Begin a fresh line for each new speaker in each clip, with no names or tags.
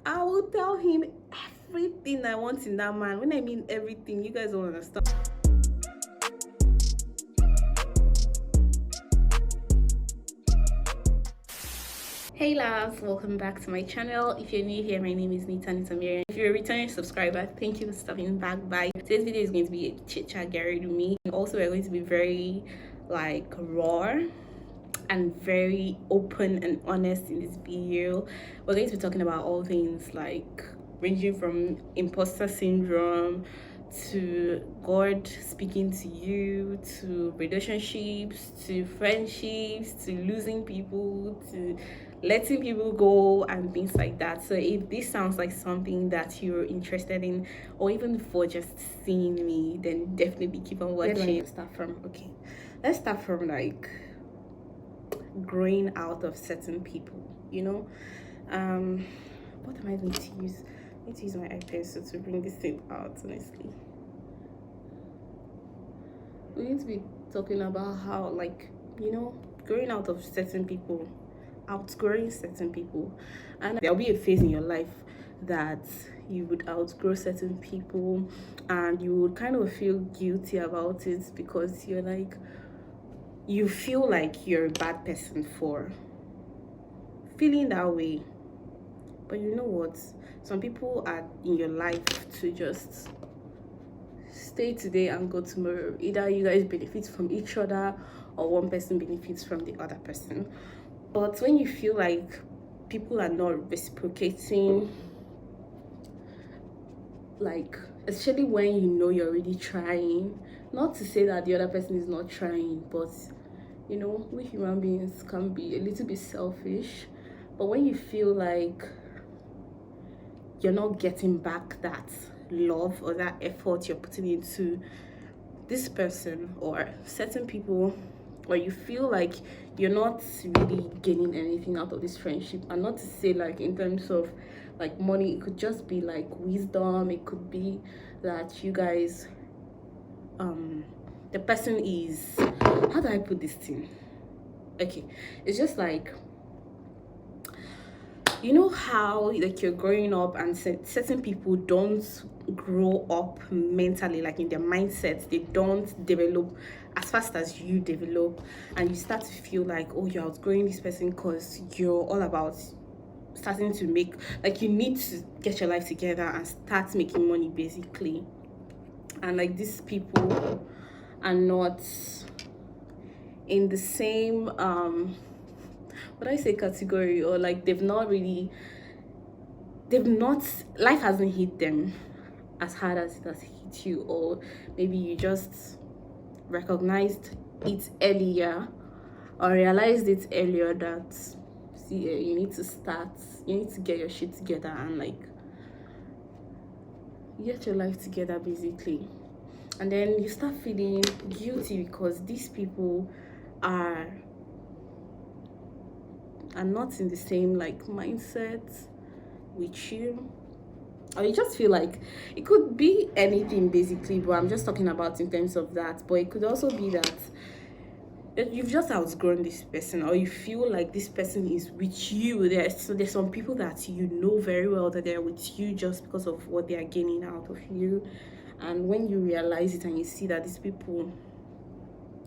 I will tell him everything I want in that man. When I mean everything, you guys don't understand. Hey loves, welcome back to my channel. If you're new here, my name is Nigerian. If you're a returning subscriber, thank you for stopping back by. Today's video is going to be a chit chat GRWM. Also, we're going to be very like raw and very open and honest in this video. We're going to be talking about all things like ranging from imposter syndrome to God speaking to you, to relationships, to friendships, to losing people, to letting people go and things like that. So if this sounds like something that you're interested in, or even for just seeing me, then definitely keep on watching. Let's start from like growing out of certain people, what am I going to use? I need to use my eye pencil to bring this thing out. Honestly, we need to be talking about how, like, growing out of certain people, outgrowing certain people. And there'll be a phase in your life that you would outgrow certain people and you would kind of feel guilty about it, because you're like, you feel like you're a bad person for feeling that way. But you know what, some people are in your life to just stay today and go tomorrow. Either you guys benefit from each other or one person benefits from the other person. But when you feel like people are not reciprocating, like, especially when you know you're already trying, not to say that the other person is not trying, but we human beings can be a little bit selfish. But when you feel like you're not getting back that love or that effort you're putting into this person or certain people, or you feel like you're not really gaining anything out of this friendship, and not to say like in terms of like money, it could just be like wisdom, it could be that you guys the person is, how do I put this thing? Okay, it's just like, you know how like you're growing up and certain people don't grow up mentally, like in their mindsets, they don't develop as fast as you develop, and you start to feel like, oh, you're outgrowing this person because you're all about starting to make, like, you need to get your life together and start making money basically, and like these people are not in the same what I say category, or like they've not, life hasn't hit them as hard as it has hit you, or maybe you just recognized it earlier or realized it earlier that, see, you need to get your shit together and like get your life together basically. And then you start feeling guilty because these people are not in the same like mindset with you, or you just feel like, it could be anything basically, but I'm just talking about in terms of that. But it could also be that you've just outgrown this person, or you feel like this person is with you. There's some people that you know very well that they're with you just because of what they are gaining out of you, and when you realize it and you see that these people,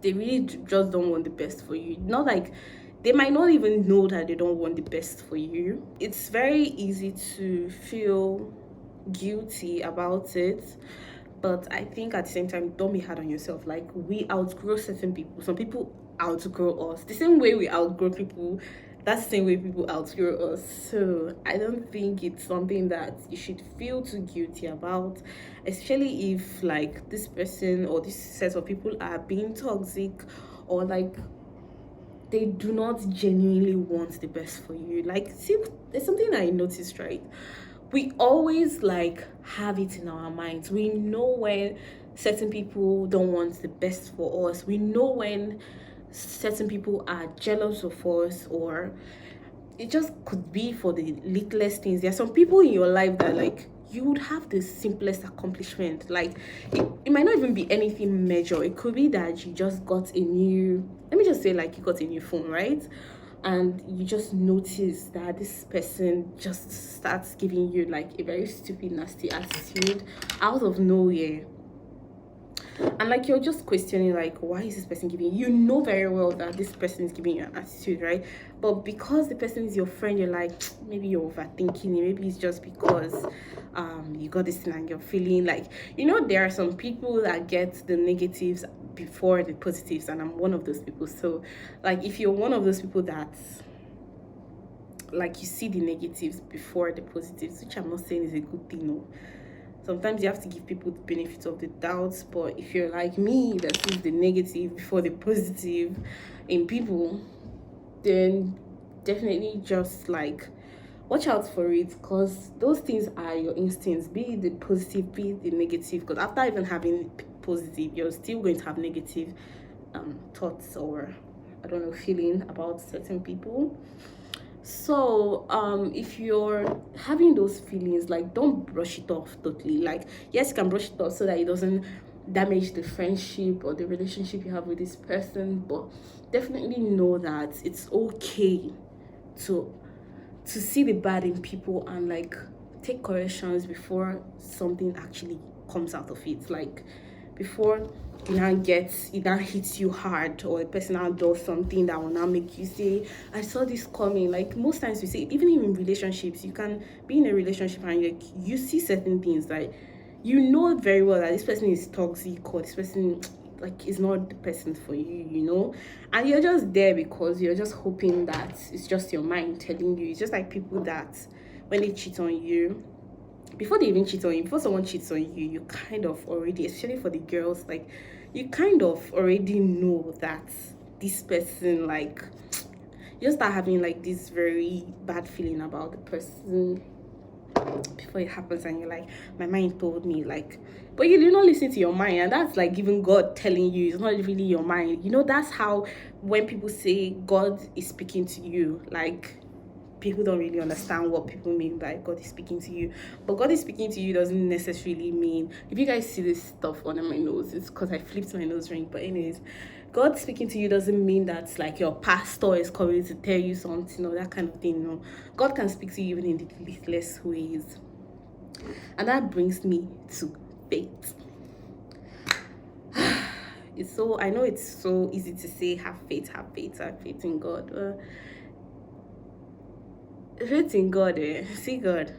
they really just don't want the best for you. Not like, they might not even know that they don't want the best for you. It's very easy to feel guilty about it, but I think at the same time, don't be hard on yourself. Like, we outgrow certain people. Some people outgrow us. The same way we outgrow people, that's the same way people outgrow us. So I don't think it's something that you should feel too guilty about, especially if like this person or this set of people are being toxic, or like they do not genuinely want the best for you. Like, see, there's something I noticed, right? We always like have it in our minds. We know when certain people don't want the best for us. We know when certain people are jealous of us, or it just could be for the littlest things. There are some people in your life that like you would have the simplest accomplishment, like it might not even be anything major. It could be that you just got a new, let me just say, like, you got a new phone, right? and you just notice that this person just starts giving you like a very stupid, nasty attitude out of nowhere, and like you're just questioning like, why is this person giving you, know very well that this person is giving you an attitude, right? But because the person is your friend, you're like, maybe you're overthinking it, maybe it's just because you got this thing and you're feeling like, there are some people that get the negatives before the positives, and I'm one of those people. So like, if you're one of those people that like you see the negatives before the positives, which I'm not saying is a good thing, no. Sometimes you have to give people the benefit of the doubt, but if you're like me that sees the negative before the positive in people, then definitely just like watch out for it, because those things are your instincts, be it the positive, be it the negative, because after even having positive, you're still going to have negative thoughts, or I don't know, feeling about certain people. So if you're having those feelings, like, don't brush it off totally. Like, yes, you can brush it off so that it doesn't damage the friendship or the relationship you have with this person, but definitely know that it's okay to see the bad in people, and like take corrections before something actually comes out of it. Like, before it now hits you hard, or a person now does something that will now make you say, I saw this coming. Like, most times we say, even in relationships, you can be in a relationship and like you see certain things, like you know very well that this person is toxic, or this person like is not the person for you, and you're just there because you're just hoping that it's just your mind telling you. It's just like people that when they cheat on you, before they even cheat on you, before someone cheats on you, you kind of already, especially for the girls, like you kind of already know that this person, like, you just start having like this very bad feeling about the person before it happens, and you're like, my mind told me, like, but you do not listen to your mind, and that's like even God telling you. It's not really your mind, that's how when people say God is speaking to you, like, people don't really understand what people mean by God is speaking to you. But God is speaking to you doesn't necessarily mean, if you guys see this stuff under my nose, it's because I flipped my nose ring. But anyways, God speaking to you doesn't mean that like your pastor is coming to tell you something or that kind of thing. No, God can speak to you even in the littlest ways. And that brings me to faith. I know it's so easy to say have faith in God. Faith in God, see God,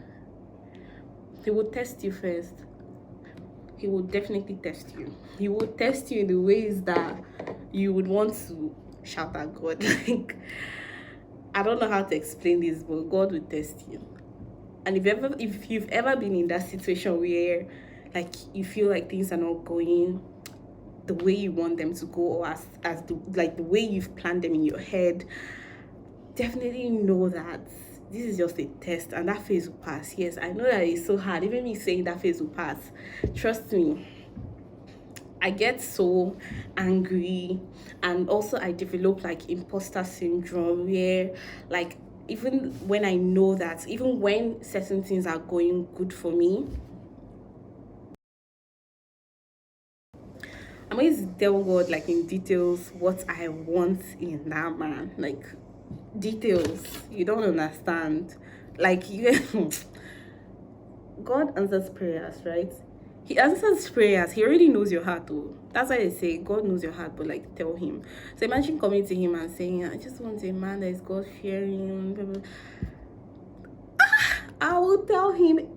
He will test you first. He will definitely test you. He will test you in the ways that you would want to shout at God. Like, I don't know how to explain this, but God will test you. And if you've ever been in that situation where like you feel like things are not going the way you want them to go, or as the way you've planned them in your head, definitely know that this is just a test, and that phase will pass. Yes, I know that it's so hard. Even me saying that phase will pass, trust me, I get so angry, and also I develop like imposter syndrome, where like even when I know that, even when certain things are going good for me, I'm always tell God like in details what I want in that man. Like, details you don't understand. Like, you God answers prayers, right? He answers prayers. He already knows your heart, though. That's why they say God knows your heart, but like tell him. So imagine coming to him and saying, I just want a man that is God fearing. I will tell him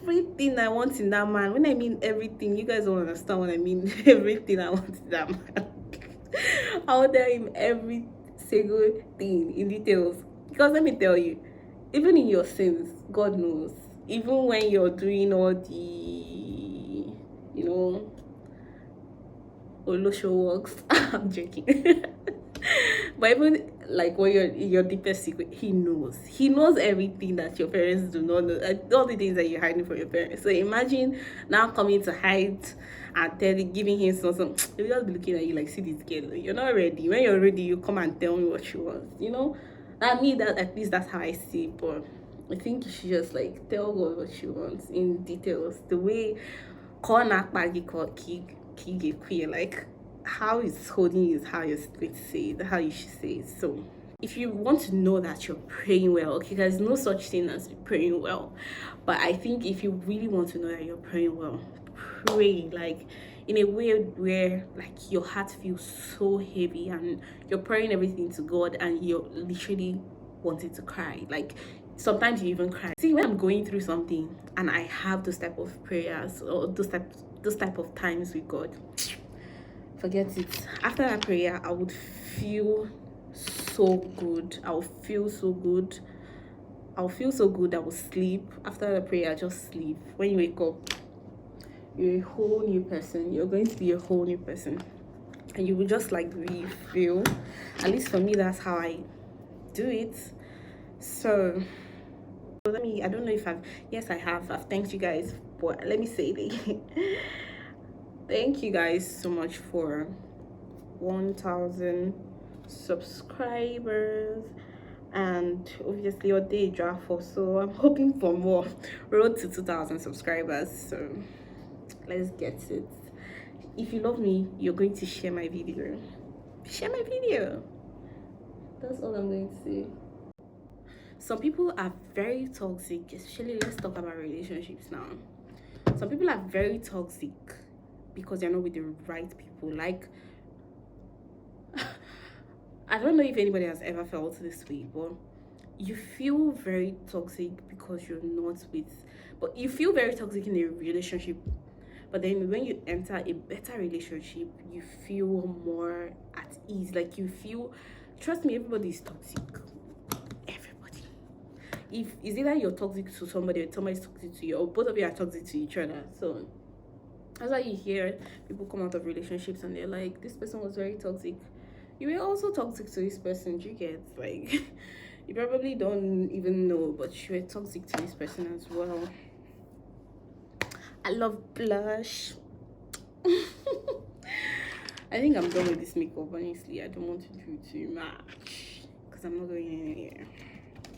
everything I want in that man. When I mean everything, you guys don't understand what I mean. Everything I want in that man. I will tell him every single thing in details. Because let me tell you, even in your sins, God knows. Even when you're doing all the, Olosho works. I'm joking. But even like when you're in your deepest secret, he knows. He knows everything that your parents do not know. All the things that you're hiding from your parents. So imagine now coming to hide and giving him something. He'll just be looking at you like, see this girl. You're not ready. When you're ready, you come and tell me what you want. That at least that's how I see it. But I think you should just like tell God what you want in details. The way corner like how he's holding you is how you're supposed to say it, how you should say it. So if you want to know that you're praying well, okay, there's no such thing as praying well, but I think if you really want to know that you're praying well, pray like in a way where like your heart feels so heavy and you're praying everything to God and you're literally wanting to cry. Like sometimes you even cry. See, when I'm going through something and I have those type of prayers or those type of times with God, forget it. After that prayer, I would feel so good. I'll feel so good. I'll feel so good. I will sleep. After the prayer, just sleep. When you wake up, you're a whole new person. You're going to be a whole new person. And you will just like refill. At least for me, that's how I do it. So I don't know if I have. I've thanked you guys, but let me say it again. Thank you guys so much for 1,000 subscribers, and obviously your day draft for, so I'm hoping for more. Road to 2,000 subscribers, so let's get it. If you love me, you're going to share my video. That's all I'm going to say. Some people are very toxic, especially let's talk about relationships now. Some people are very toxic because they're not with the right people. Like, I don't know if anybody has ever felt this way, but you feel very toxic because you're not with, but you feel very toxic in a relationship, but then when you enter a better relationship, you feel more at ease. Like you feel, trust me, everybody is toxic. Everybody. If it's either you're toxic to somebody or somebody's toxic to you, or both of you are toxic to each other. So that's why you hear people come out of relationships and they're like, this person was very toxic. You were also toxic to this person. Do you get, like, you probably don't even know, but you were toxic to this person as well. I love blush. I think I'm done with this makeup, honestly. I don't want to do too much because I'm not going anywhere.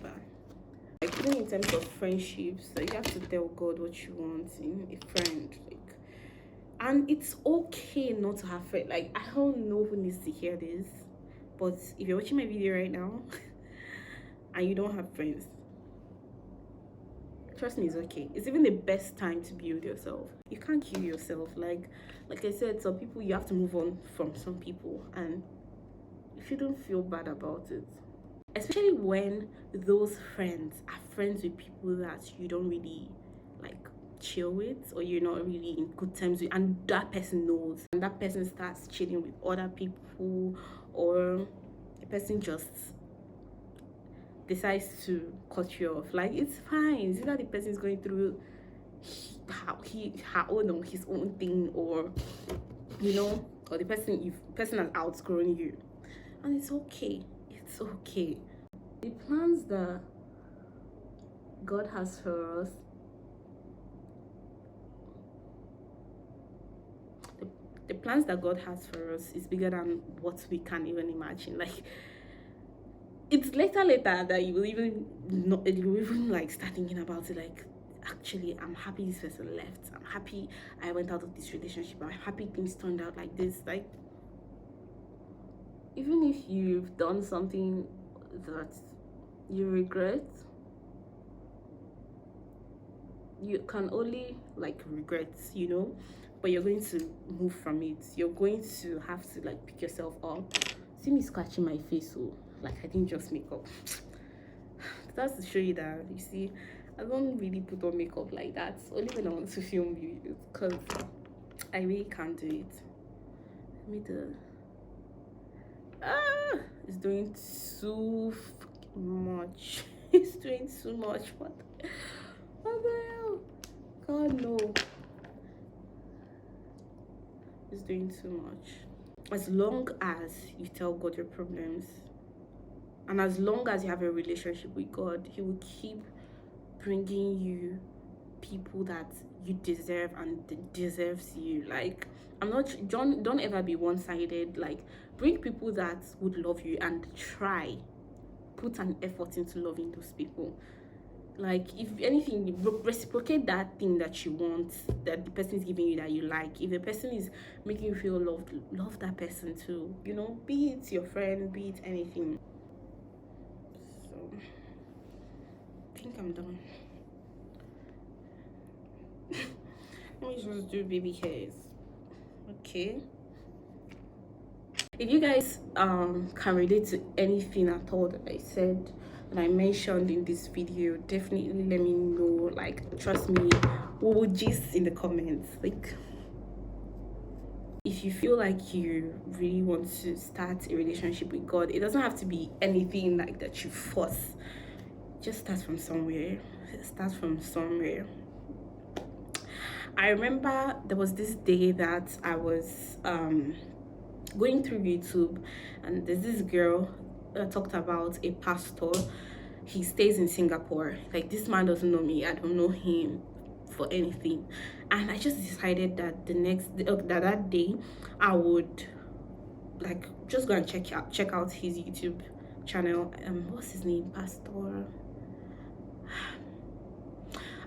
But like, even in terms of friendships, like, you have to tell God what you want in a friend. Like, and it's okay not to have friends. Like, I don't know who needs to hear this, but if you're watching my video right now and you don't have friends, trust me, it's okay. It's even the best time to be with yourself. You can't kill yourself. Like I said, some people, you have to move on from some people, and you shouldn't feel bad about it. Especially when those friends are friends with people that you don't really like chill with, or you're not really in good terms with, and that person knows, and that person starts chilling with other people, or the person just decides to cut you off. Like, it's fine. It's either the person is going through her own or his own thing, or or the person has outgrown you, and it's okay. It's okay. The plans that God has for us, the plans that God has for us is bigger than what we can even imagine. Like, it's later that you will even like start thinking about it. Like, actually, I'm happy this person left. I'm happy I went out of this relationship. I'm happy things turned out like this. Like, even if you've done something that you regret, you can only like regret, but you're going to move from it. You're going to have to like pick yourself up. See me scratching my face, so like I didn't just make up. That's to show you that, you see, I don't really put on makeup like that, only when I want to film videos, because I really can't do it. Let me do. It's doing too much. It's doing too much. What the hell? God, no. It's doing too much. As long as you tell God your problems, and as long as you have a relationship with God, He will keep bringing you people that you deserve and deserves you. Like, don't ever be one-sided. Like, bring people that would love you and try put an effort into loving those people. Like, if anything, reciprocate that thing that you want, that the person is giving you, that you like. If the person is making you feel loved, love that person too. Be it your friend, be it anything. think I'm done. Let me just do baby hairs. Okay. If you guys can relate to anything at all that I said and I mentioned in this video, definitely let me know. Like, trust me, we will gist in the comments. Like, if you feel like you really want to start a relationship with God, it doesn't have to be anything like that you force. Just start from somewhere. Start from somewhere. I remember there was this day that I was going through YouTube, and there's this girl that talked about a pastor. He stays in Singapore. Like, this man doesn't know me, I don't know him for anything, and I just decided that that day I would like just go and check out his YouTube channel. What's his name? Pastor,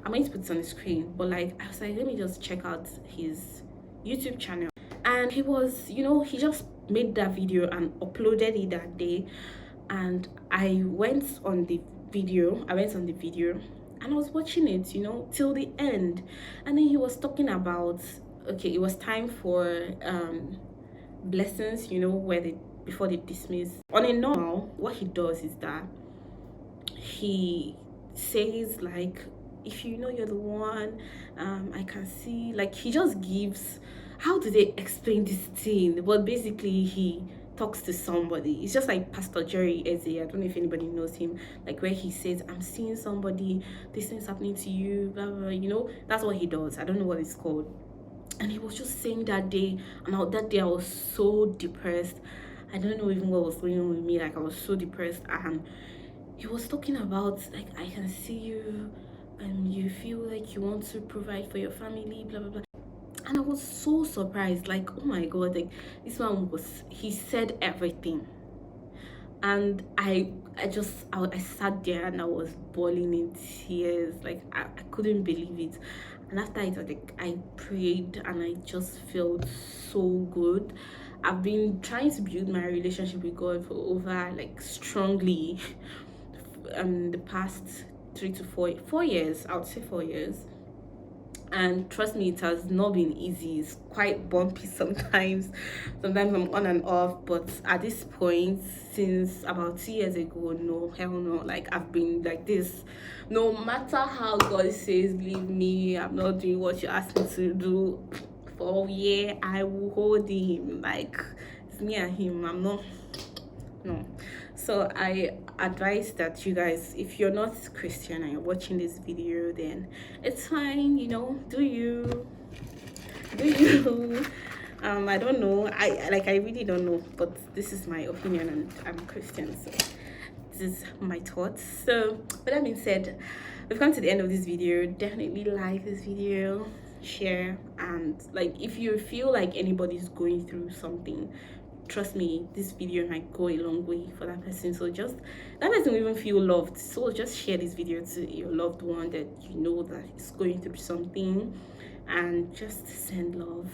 I'm going to put it on the screen, but like I was like, let me just check out his YouTube channel. And he was, he just made that video and uploaded it that day. And I went on the video and I was watching it, till the end. And then he was talking about, okay, it was time for blessings, before they dismiss. On a normal, what he does is that he says, like, if you know you're the one, I can see, like, he just gives, how do they explain this thing? Well, basically he talks to somebody. It's just like Pastor Jerry Eze. I don't know if anybody knows him, like, where he says, I'm seeing somebody, this thing's happening to you, blah, blah, blah. That's what he does. I don't know what it's called. And he was just saying that day, and that day I was so depressed. I don't know even what was going on with me. Like, I was so depressed, and he was talking about, like, I can see you and you feel like you want to provide for your family, blah blah blah. And I was so surprised, like, oh my god, like, this man he said everything. And I sat there and I was bawling in tears. Like, I couldn't believe it. And after it, like, I prayed and I just felt so good. I've been trying to build my relationship with God for over, like, strongly the past 3 to 4 years. I would say 4 years. And trust me, it has not been easy. It's quite bumpy sometimes. Sometimes I'm on and off, but at this point, since about 2 years ago, no, hell no. Like, I've been like this. No matter how God says leave me, I'm not doing what you asked me to do, for a year I will hold him. Like, it's me and him. I'm not, no. So I advise that you guys, if you're not Christian and you're watching this video, then it's fine, do you I don't know, I really don't know, but this is my opinion and I'm Christian, so this is my thoughts. So with that being said, we've come to the end of this video. Definitely like this video, share, and like, if you feel like anybody's going through something, trust me, this video might go a long way for that person. So just that person will even feel loved. So just share this video to your loved one that you know that is going through something, and just send love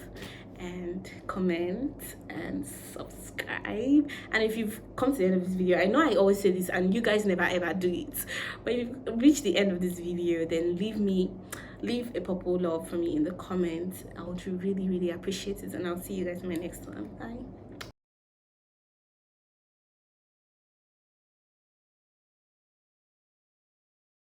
and comment and subscribe. And if you've come to the end of this video, I know I always say this and you guys never ever do it, but if you've reached the end of this video, then leave a purple love for me in the comments. I would really appreciate it, and I'll see you guys in my next one. Bye.